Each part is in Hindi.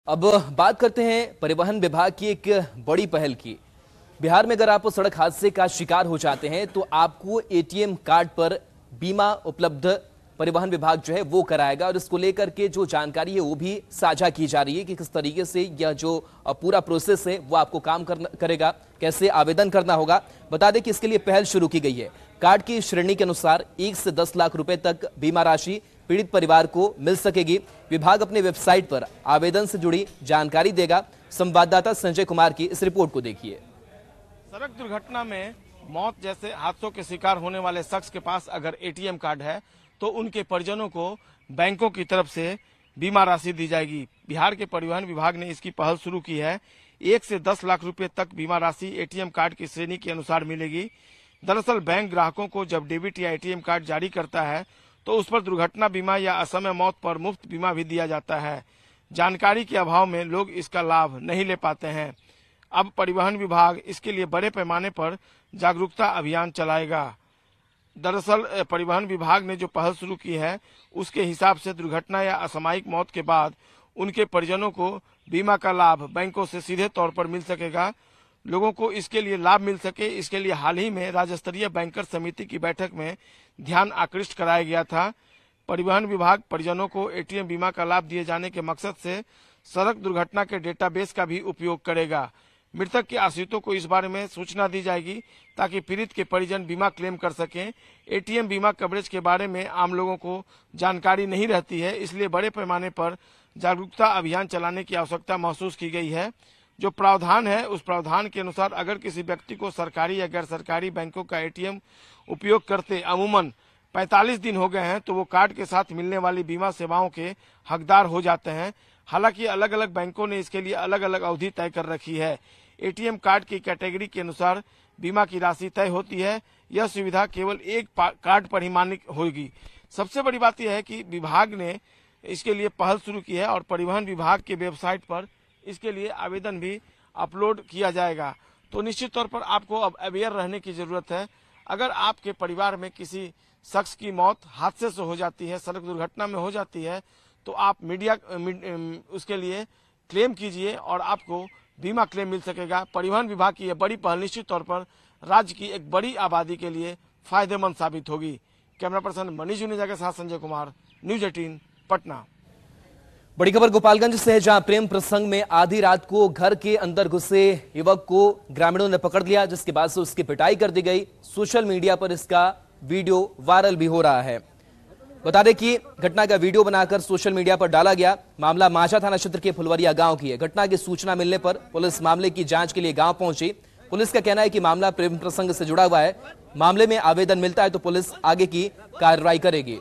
अब बात करते हैं परिवहन विभाग की एक बड़ी पहल की। बिहार में अगर आप सड़क हादसे का शिकार हो जाते हैं तो आपको एटीएम कार्ड पर बीमा उपलब्ध परिवहन विभाग जो है वो कराएगा, और इसको लेकर के जो जानकारी है वो भी साझा की जा रही है कि किस तरीके से यह जो पूरा प्रोसेस है वो आपको काम करेगा, कैसे आवेदन करना होगा। बता दें कि इसके लिए पहल शुरू की गई है। कार्ड की श्रेणी के अनुसार 1 से 10 लाख रुपए तक बीमा राशि पीड़ित परिवार को मिल सकेगी। विभाग अपने वेबसाइट पर आवेदन से जुड़ी जानकारी देगा। संवाददाता संजय कुमार की इस रिपोर्ट को देखिए। सड़क दुर्घटना में मौत जैसे हादसों के शिकार होने वाले शख्स के पास अगर एटीएम कार्ड है तो उनके परिजनों को बैंकों की तरफ से बीमा राशि दी जाएगी। बिहार के परिवहन विभाग ने इसकी पहल शुरू की है। 1 से 10 लाख रुपए तक बीमा राशि एटीएम कार्ड की श्रेणी के अनुसार मिलेगी। दरअसल बैंक ग्राहकों को जब डेबिट या एटीएम कार्ड जारी करता है तो उस पर दुर्घटना बीमा या असमय मौत पर मुफ्त बीमा भी दिया जाता है। जानकारी के अभाव में लोग इसका लाभ नहीं ले पाते हैं। अब परिवहन विभाग इसके लिए बड़े पैमाने पर जागरूकता अभियान चलाएगा। दरअसल परिवहन विभाग ने जो पहल शुरू की है उसके हिसाब से दुर्घटना या असामयिक मौत के बाद उनके परिजनों को बीमा का लाभ बैंकों से सीधे तौर पर मिल सकेगा। लोगों को इसके लिए लाभ मिल सके, इसके लिए हाल ही में राज्य स्तरीय बैंकर समिति की बैठक में ध्यान आकृष्ट कराया गया था। परिवहन विभाग परिजनों को एटीएम बीमा का लाभ दिए जाने के मकसद से सड़क दुर्घटना के डेटाबेस का भी उपयोग करेगा। मृतक के आश्रितों को इस बारे में सूचना दी जाएगी ताकि पीड़ित के परिजन बीमा क्लेम कर सकें। एटीएम बीमा कवरेज के बारे में आम लोगों को जानकारी नहीं रहती है, इसलिए बड़े पैमाने पर जागरूकता अभियान चलाने की आवश्यकता महसूस की गई है। जो प्रावधान है उस प्रावधान के अनुसार अगर किसी व्यक्ति को सरकारी या गैर सरकारी बैंकों का एटीएम उपयोग करते अमूमन 45 दिन हो गए हैं तो वो कार्ड के साथ मिलने वाली बीमा सेवाओं के हकदार हो जाते हैं। हालांकि अलग अलग बैंकों ने इसके लिए अलग अलग अवधि तय कर रखी है। एटीएम कार्ड की कैटेगरी के अनुसार बीमा की राशि तय होती है। यह सुविधा केवल एक कार्ड पर ही मान्य होगी। सबसे बड़ी बात यह है कि विभाग ने इसके लिए पहल शुरू की है और परिवहन विभाग के वेबसाइट पर इसके लिए आवेदन भी अपलोड किया जाएगा। तो निश्चित तौर पर आपको अब अवेयर रहने की जरूरत है। अगर आपके परिवार में किसी शख्स की मौत हादसे से हो जाती है, सड़क दुर्घटना में हो जाती है, तो आप उसके लिए क्लेम कीजिए और आपको बीमा क्लेम मिल सकेगा। परिवहन विभाग की यह बड़ी पहल निश्चित तौर पर राज्य की एक बड़ी आबादी के लिए फायदेमंद साबित होगी। कैमरा पर्सन मनीष जुनेजा के साथ संजय कुमार, न्यूज 18 पटना। बड़ी खबर गोपालगंज से है, जहां प्रेम प्रसंग में आधी रात को घर के अंदर घुसे युवक को ग्रामीणों ने पकड़ लिया, जिसके बाद से उसकी पिटाई कर दी गई। सोशल मीडिया पर इसका वीडियो वायरल भी हो रहा है। बता दें कि घटना का वीडियो बनाकर सोशल मीडिया पर डाला गया। मामला मांझा थाना क्षेत्र के फुलवरिया गांव की है। घटना की सूचना मिलने पर पुलिस मामले की जांच के लिए गांव पहुंची। पुलिस का कहना है कि मामला प्रेम प्रसंग से जुड़ा हुआ है। मामले में आवेदन मिलता है तो पुलिस आगे की कार्रवाई करेगी।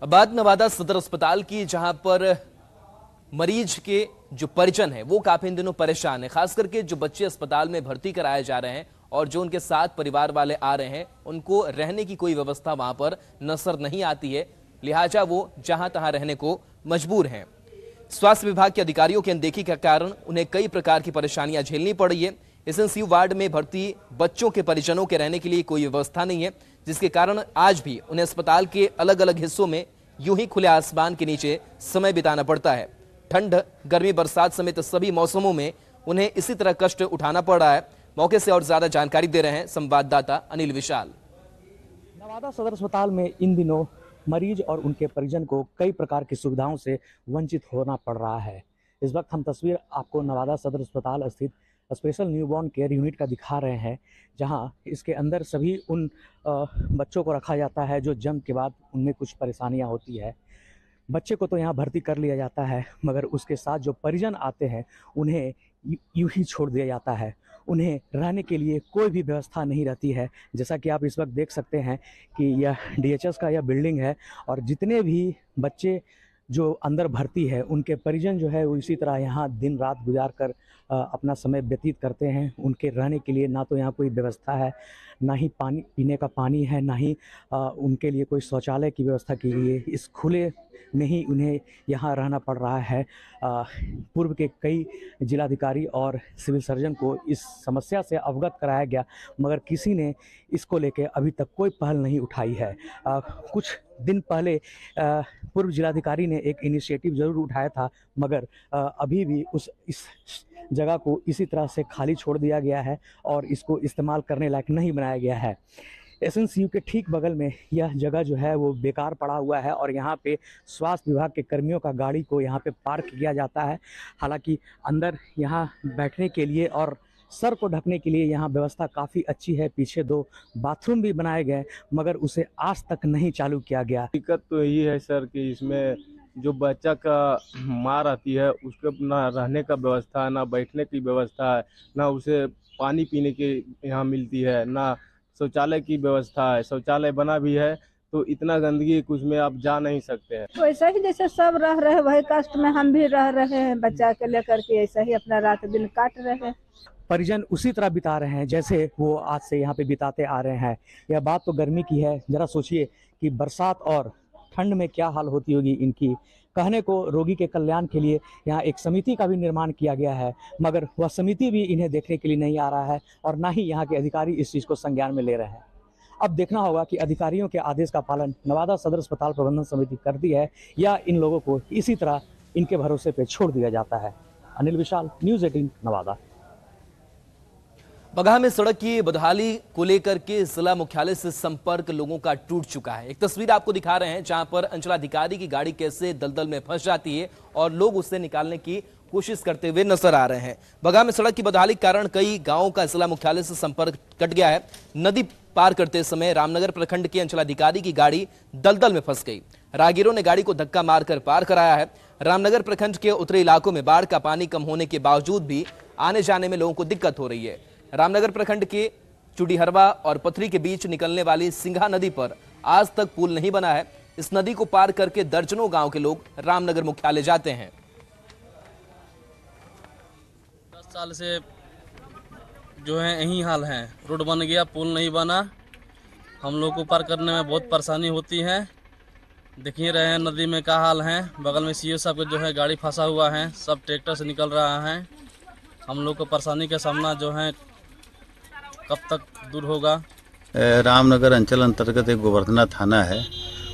बात नवादा सदर अस्पताल की, जहां पर मरीज के जो परिजन है वो काफी इन दिनों परेशान है। खास करके जो बच्चे अस्पताल में भर्ती कराए जा रहे हैं और जो उनके साथ परिवार वाले आ रहे हैं, उनको रहने की कोई व्यवस्था वहां पर नजर नहीं आती है, लिहाजा वो जहां तहां रहने को मजबूर हैं। स्वास्थ्य विभाग के अधिकारियों की अनदेखी के कारण उन्हें कई प्रकार की परेशानियां झेलनी पड़ रही है। एसएनसीयू वार्ड में भर्ती बच्चों के परिजनों के रहने के लिए कोई व्यवस्था नहीं है, जिसके कारण आज भी उन्हें अस्पताल के अलग अलग हिस्सों में यूं ही खुले आसमान के नीचे समय बिताना पड़ता है। ठंड, गर्मी, बरसात समेत सभी मौसमों में उन्हें इसी तरह कष्ट उठाना पड़ रहा है। मौके से और ज्यादा जानकारी दे रहे हैं संवाददाता अनिल विशाल। नवादा सदर अस्पताल में इन दिनों मरीज और उनके परिजन को कई प्रकार की सुविधाओं से वंचित होना पड़ रहा है। इस वक्त हम तस्वीर आपको नवादा सदर अस्पताल स्थित स्पेशल न्यूबॉर्न केयर यूनिट का दिखा रहे हैं, जहां इसके अंदर सभी उन बच्चों को रखा जाता है जो जन्म के बाद उनमें कुछ परेशानियां होती है। बच्चे को तो यहाँ भर्ती कर लिया जाता है, मगर उसके साथ जो परिजन आते हैं उन्हें यूं ही छोड़ दिया जाता है। उन्हें रहने के लिए कोई भी व्यवस्था नहीं रहती है। जैसा कि आप इस वक्त देख सकते हैं कि यह डीएचएस का यह बिल्डिंग है और जितने भी बच्चे जो अंदर भर्ती है उनके परिजन जो है वो इसी तरह यहाँ दिन रात गुजार कर अपना समय व्यतीत करते हैं। उनके रहने के लिए ना तो यहाँ कोई व्यवस्था है, ना ही पानी पीने का पानी है, ना ही उनके लिए कोई शौचालय की व्यवस्था की गई है। इस खुले में ही उन्हें यहाँ रहना पड़ रहा है। पूर्व के कई जिलाधिकारी और सिविल सर्जन को इस समस्या से अवगत कराया गया, मगर किसी ने इसको लेकर अभी तक कोई पहल नहीं उठाई है। कुछ दिन पहले पूर्व जिलाधिकारी ने एक इनिशिएटिव ज़रूर उठाया था, मगर अभी भी इस जगह को इसी तरह से खाली छोड़ दिया गया है और इसको इस्तेमाल करने लायक नहीं बनाया गया है। एसएनसीयू के ठीक बगल में यह जगह जो है वो बेकार पड़ा हुआ है और यहाँ पे स्वास्थ्य विभाग के कर्मियों का गाड़ी को यहाँ पे पार्क किया जाता है। हालांकि अंदर यहाँ बैठने के लिए और सर को ढकने के लिए यहाँ व्यवस्था काफ़ी अच्छी है। पीछे 2 बाथरूम भी बनाए गए, मगर उसे आज तक नहीं चालू किया गया। दिक्कत तो यही है सर कि इसमें जो बच्चा का माँ रहती है उसके ना रहने का व्यवस्था, ना बैठने की व्यवस्था है, ना उसे पानी पीने की यहाँ मिलती है, ना शौचालय की व्यवस्था है। शौचालय बना भी है तो इतना गंदगी कुछ में आप जा नहीं सकते हैं। वैसा ही जैसे सब रह रहे वही कष्ट में हम भी रह रहे हैं, बच्चा के लेकर के ऐसा ही अपना रात दिन काट रहे हैं। परिजन उसी तरह बिता रहे हैं जैसे वो आज से यहाँ पे बिताते आ रहे हैं। यह बात तो गर्मी की है, जरा सोचिए कि बरसात और ठंड में क्या हाल होती होगी इनकी। कहने को रोगी के कल्याण के लिए यहाँ एक समिति का भी निर्माण किया गया है, मगर वह समिति भी इन्हें देखने के लिए नहीं आ रहा है और ना ही यहाँ के अधिकारी इस चीज़ को संज्ञान में ले रहे हैं। अब देखना होगा कि अधिकारियों के आदेश का पालन नवादा सदर अस्पताल प्रबंधन समिति करती है या इन लोगों को इसी तरह इनके भरोसे पे छोड़ दिया जाता है। अनिल विशाल, न्यूज़ 18 नवादा। बगहा में सड़क की बदहाली को लेकर के जिला मुख्यालय से संपर्क लोगों का टूट चुका है। एक तस्वीर आपको दिखा रहे हैं जहां पर अंचलाधिकारी की गाड़ी कैसे दलदल में फंस जाती है और लोग उससे निकालने की कोशिश करते हुए नजर आ रहे हैं। बगहा में सड़क की बदहाली के कारण कई गांवों का जिला मुख्यालय से संपर्क कट गया है। नदी पार करते समय रामनगर प्रखंड के अंचलाधिकारी की गाड़ी दलदल में फंस गई। राहगीरों ने गाड़ी को धक्का मारकर पार कराया है। रामनगर प्रखंड के उत्तरी इलाकों में बाढ़ का पानी कम होने के बावजूद भी आने जाने में लोगों को दिक्कत हो रही है। रामनगर प्रखंड के चुड़ीहरवा और पथरी के बीच निकलने वाली सिंघा नदी पर आज तक पुल नहीं बना है। इस नदी को पार करके दर्जनों गांव के लोग रामनगर मुख्यालय जाते हैं। 10 साल से जो है यही हाल है, रोड बन गया, पुल नहीं बना। हम लोग को पार करने में बहुत परेशानी होती है। देख ही रहे हैं नदी में क्या हाल है। बगल में सीओ साहब का जो है गाड़ी फंसा हुआ है, सब ट्रैक्टर से निकल रहा है। हम लोग को परेशानी का सामना जो है कब तक दूर होगा। रामनगर अंचल अंतर्गत एक गोवर्धना थाना है,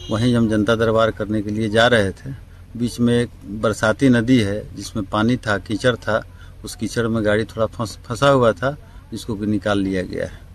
वहीं हम जनता दरबार करने के लिए जा रहे थे। बीच में एक बरसाती नदी है जिसमें पानी था, कीचड़ था। उस कीचड़ में गाड़ी थोड़ा फंसा हुआ था, जिसको निकाल लिया गया है।